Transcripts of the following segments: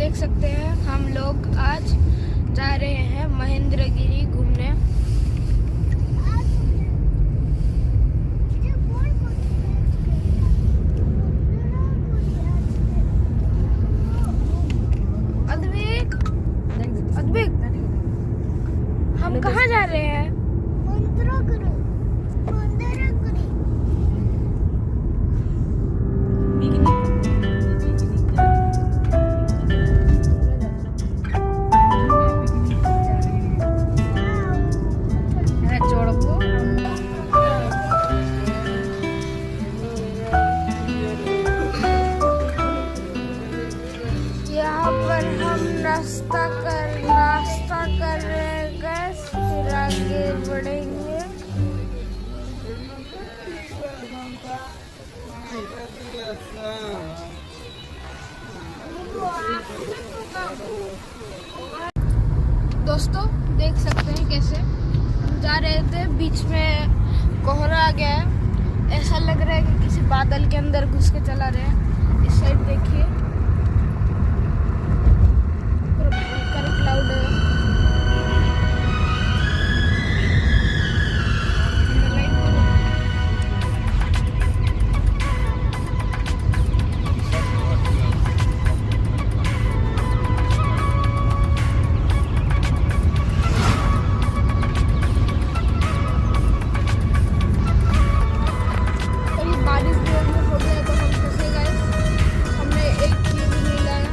देख सकते हैं हम लोग आज जा रहे हैं महेंद्रगिरी घूमने। अद्विक, अद्विक, हम कहाँ जा रहे हैं? यहाँ पर हम नाश्ता कर रहे हैं, फिर आगे बढ़ेंगे। दोस्तों देख सकते हैं कैसे हम जा रहे थे, बीच में कोहरा आ गया है। ऐसा लग रहा है कि किसी बादल के अंदर घुस के चला रहे हैं। इस साइड देखिए, क्लाउड है। बारिश भी हो गया तो हम फंसे गए। हमने एक चीज भी नहीं लाया,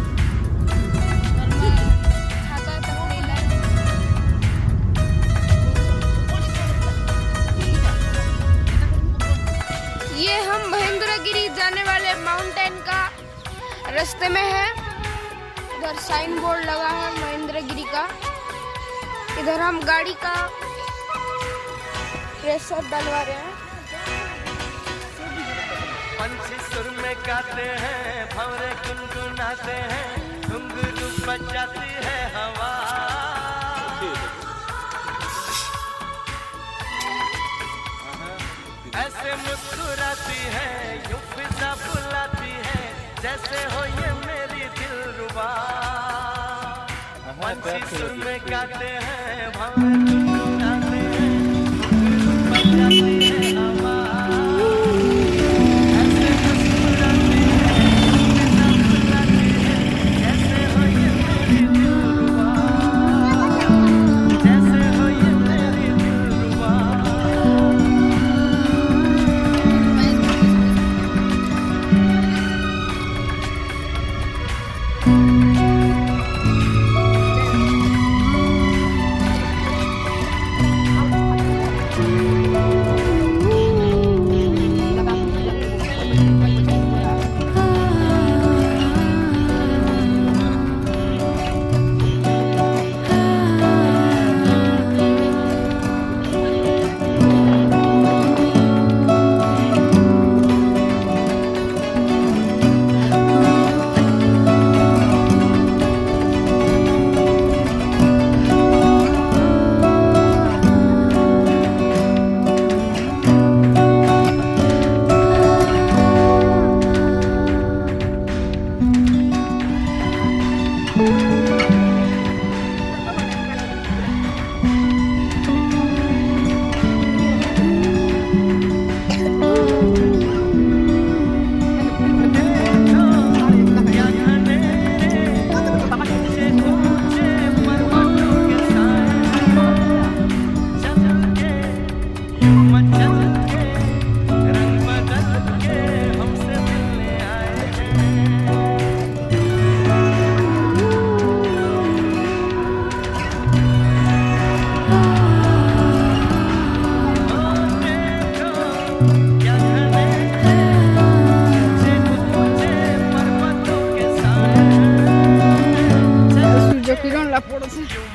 छाता तक नहीं लाया। ये हम महेंद्रगिरी जाने वाले माउंटेन का रास्ते में है। इधर साइन बोर्ड लगा है महेंद्रगिरी का। इधर हम गाड़ी का प्रेशर डलवा रहे हैं। पंछी सुर में गाते हैं, भंवरे गुनगुनाते हैं, घुंघरू बजाती है हवा। ऐसे मुस्कुराती है, यूं फिजा बुलाती है, जैसे हो ये मेरी दिलरुबा। पंछी सुर में गाते हैं, भंवरे गुनगुनाते हैं, घुंघरू बजाती है हवा।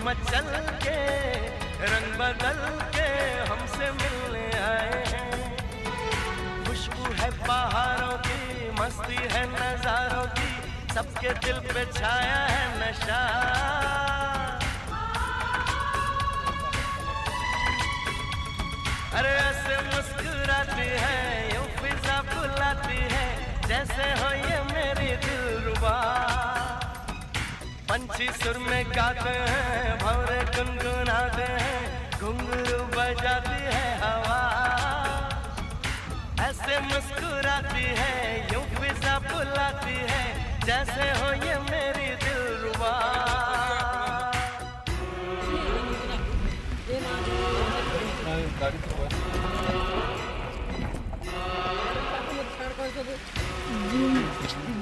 मचल के रंग बदल के हमसे मिलने आए हैं। खुशबू है पहाड़ों की, मस्ती है नजारों की, सबके दिल पे छाया है नशा। अरे ऐसे मुस्कुराती है, यूं फिजा बुलाती है, जैसे हो ये मेरी दिलरुबा। पंछी सुर में गाते हैं, भंवरे गुनगुनाते हैं, घुंघरू बजाती है हवा, ऐसे मुस्कुराती है, यूं फिजा बुलाती है, जैसे हो ये मेरी दिलरुबा।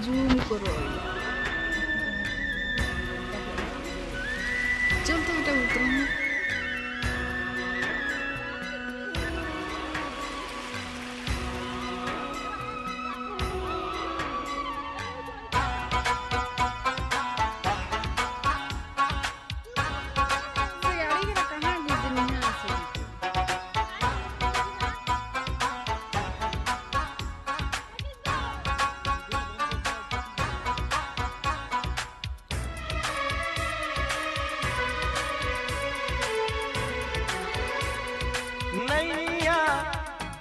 जूम करो चल तो बेटा उतरो नैया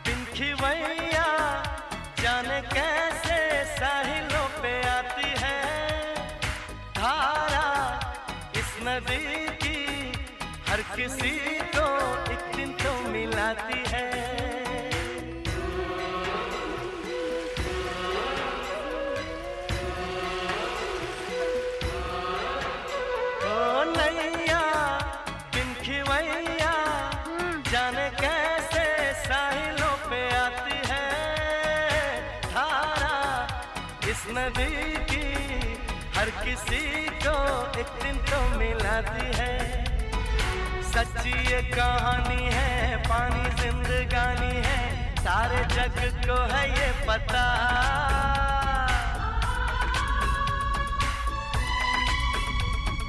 बिन खिवैया जाने कैसे साहिलों पे आती है, धारा इस नदी की हर किसी को एक दिन तो मिलाती है। ओ नैया बिन खिवैया जाने कैसे साहिलों पे आती है, धारा इस नदी की हर किसी को एक दिन तो मिलाती है। सच्ची ये कहानी है, पानी जिंदगानी है, सारे जग को है ये पता।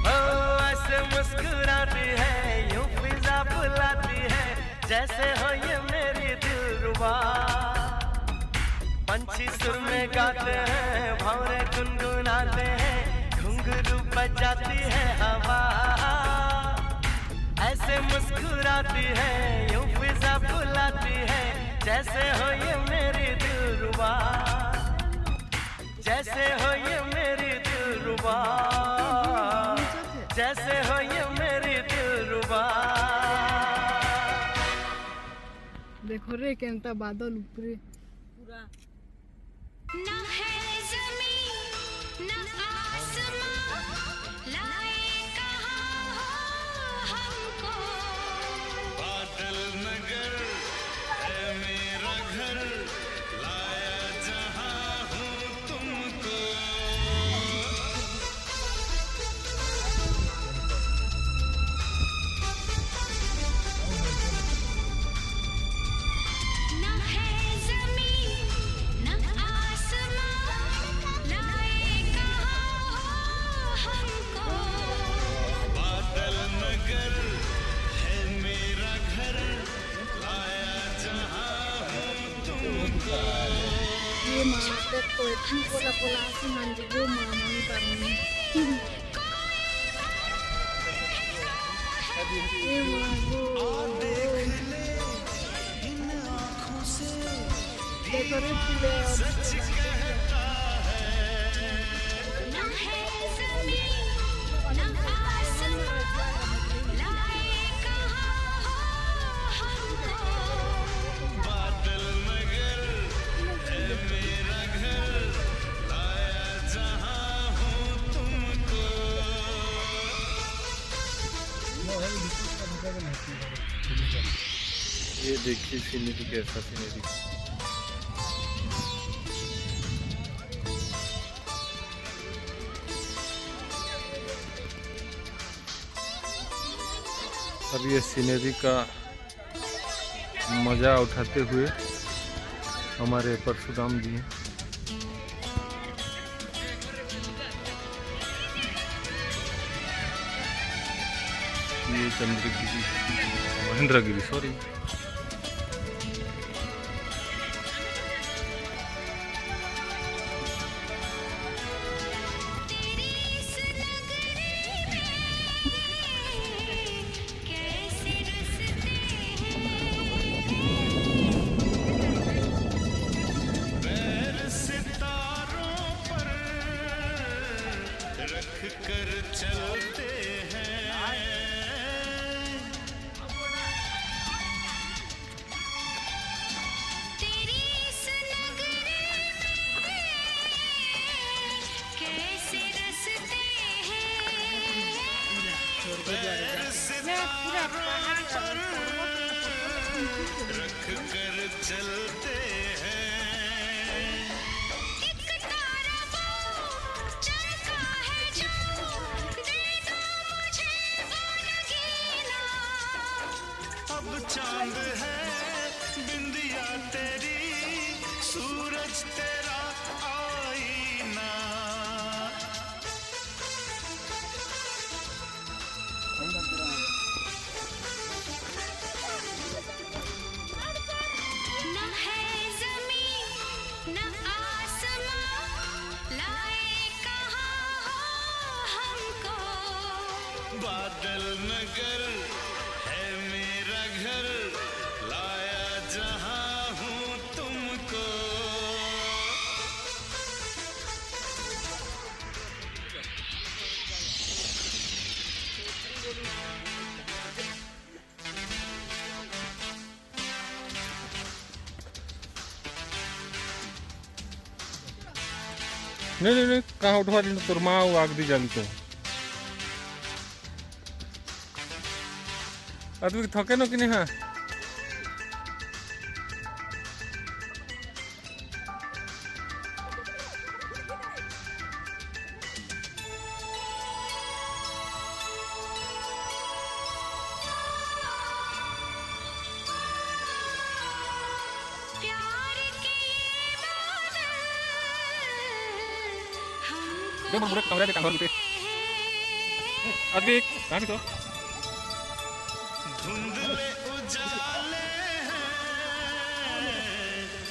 ओ ऐसे मुस्कुराती है, यूं फिजा बुलाती है, जैसे हो ये मेरी दिलरुबा। पंछी सुर में गाते हैं, भंवरे गुनगुनाते हैं, घुंघरू बजाती है हवा, ऐसे मुस्कुराती है, यूं फिजा बुलाती है, जैसे हो ये मेरी दिलरुबा, जैसे हो ये मेरी दिलरुबा, जैसे हो ये मेरी दिलरुबा। देखो रे केनता बादल ऊपरे पूरा ना है ज़मीं ना आसमां, लाए कहाँ हो हमको। बादल नगर है मेरा घर, लाया जहाँ हूँ तुमको। ना है ज़मीं ना आसमां, लाए कहाँ हो हमको। बादल नगर है मेरा घर, लाया जहाँ हूँ तुमको। ये माते तो इतनी कोला आसमान जो वो मामन करनी ये मागो इन आँखों से देखो रे पूरे सच कहता है। ना है ज़मीं ना आसमां, लाए कहाँ हो हमको। बादल नगर है मेरा घर, लाया जहाँ हूँ तुमको। ये देखिए सीनरी कैसा सीनरी। अब ये सीनरी का मज़ा उठाते हुए हमारे परशुराम जी हैं। ये चंद्रगिरी महेंद्रगिरी सॉरी कैसे रसते पैर सितारों पर रख कर चलते हैं। तेरी इस नगरी में कैसे रस्ते हैं, पैर सितारों पर रख कर चलते हैं। एक तारा वो चलता है जो दे दो मुझे वो नगीना। अब चांद है बिंदिया तेरी, सूरज तेरा आईना। न है ज़मीं न आसमां, लाए कहाँ हो हमको। बादल नगर है मेरा घर, लाया जहां हूँ तुमको। नहीं कहाँ उठवा दिन तोर माँ आग दी जाली तो आदमी थके न कि नहीं। हाँ प्यार के ये बादल हमको बुरे कमरे के कांगोर हैं। आदमी कहाँ भी तो धुंधले उजाले हैं,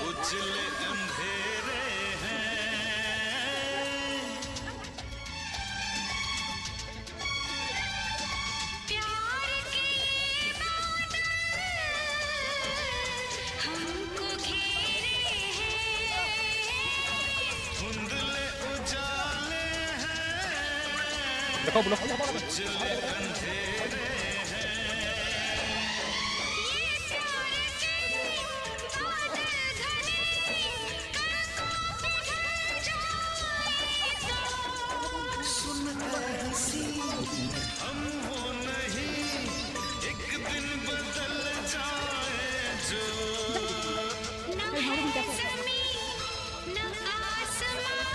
उजले अंधेरे हैं। प्यार के ये बादल हमको घेरे हैं। धुंधले उजाले हैं, देखो बोलो उजले अंधेरे हैं। ये प्यार के बादल घने कड़कों पे ढल जाए तो। सुन ऐ हंसी हम वो नहीं, एक दिन बदल जाए जो। न है ज़मीं न आसमां,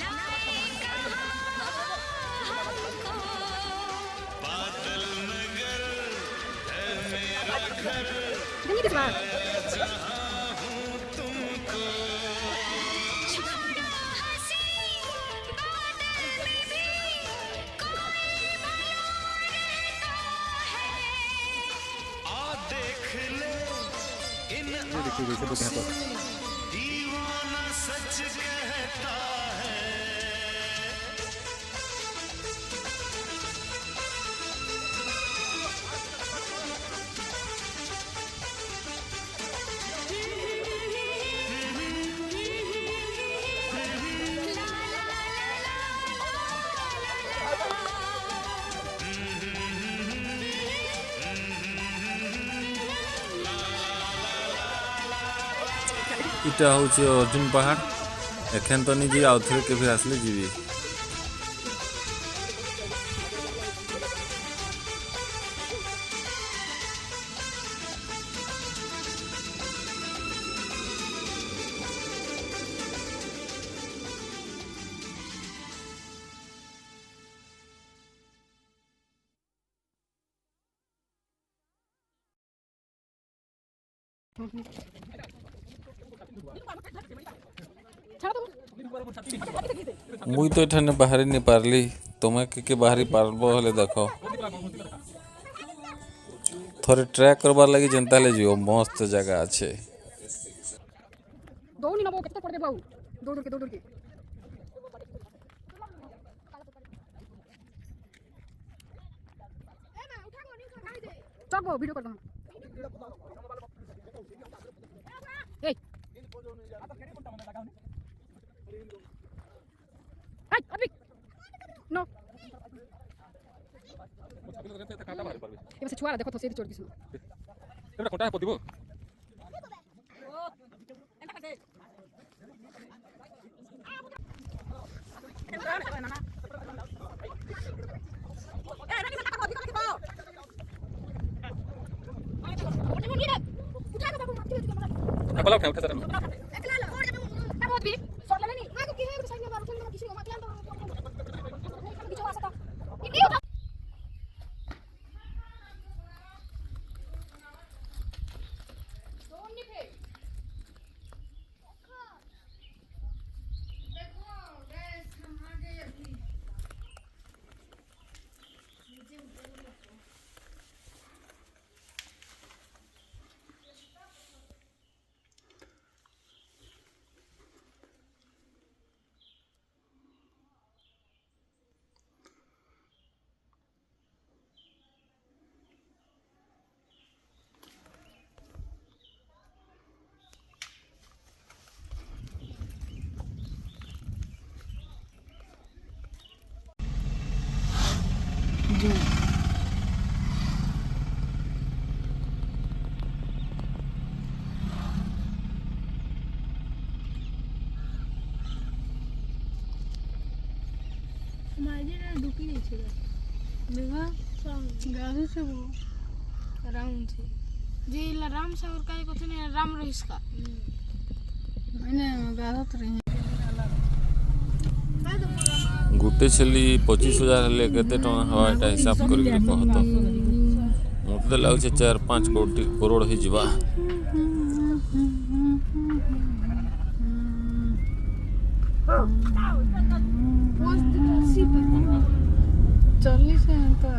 लाए कहाँ हो हमको। बादल नगर है मेरा घर, लाया जहां हूँ तुमको। छोड़ो हंसी बादल में भी कोई भला रहता है। आ देख ले इन देखिए वैसे तो आँखों से, दीवाना सच कहता है। ला ला इटा हूँ अर्जुन पहाड़ एखेन तो नहीं जी आउ थे के आसले जीवी। मुई तो एठाने बाहरी नहीं पारली, तुम्हें के बाहरी पारबो हेले देखो थोड़े ट्रैक करबार लगी जनता ले जियो मस्त जगह अच्छे। दौड़ी ना वो कितना पड़ते बाबू दौड़ के चल वो वीडियो कर दो ए अभी ଏବେ ସେ ଛୁଆରା ଦେଖ ତ ସେଇଠି ଚଢ଼ିକି ଶୁଣ ଏଟା କଣ୍ଟା ପତିବ पला उठा सर माझे डुकी नहीं छे देखा गाड़ी से वो राउंड से जे ला राम सागर का कथे ने राम रहीस का मैंने गाधा तो रही गुटे छेली 25,000 हेले केते टका हवा एटा हिसाब करि के कहत मते लागै 4-5 करोड़ ही जीवा चलिए से तो